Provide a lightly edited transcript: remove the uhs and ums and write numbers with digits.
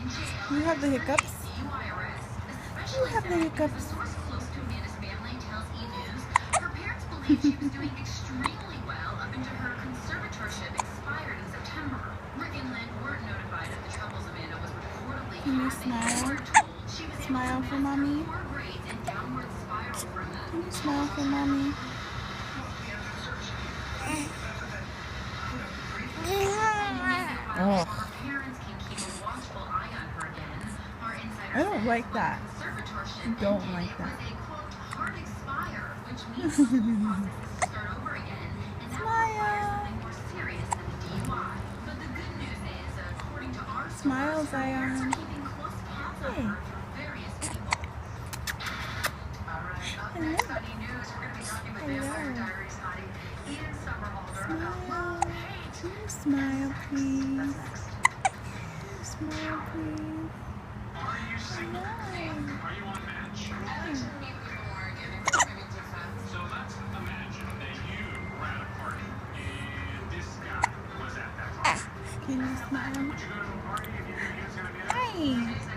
You have the hiccups? You have the hiccups. Can you smile? Smile for mommy? Can you smile for mommy? Oh. I don't like that. I don't like that. Smile. Smile, Zion. Hey. Hello. Hello. Smile. Can you smile, please? Smile, please. Hello. Can you smile? Hi.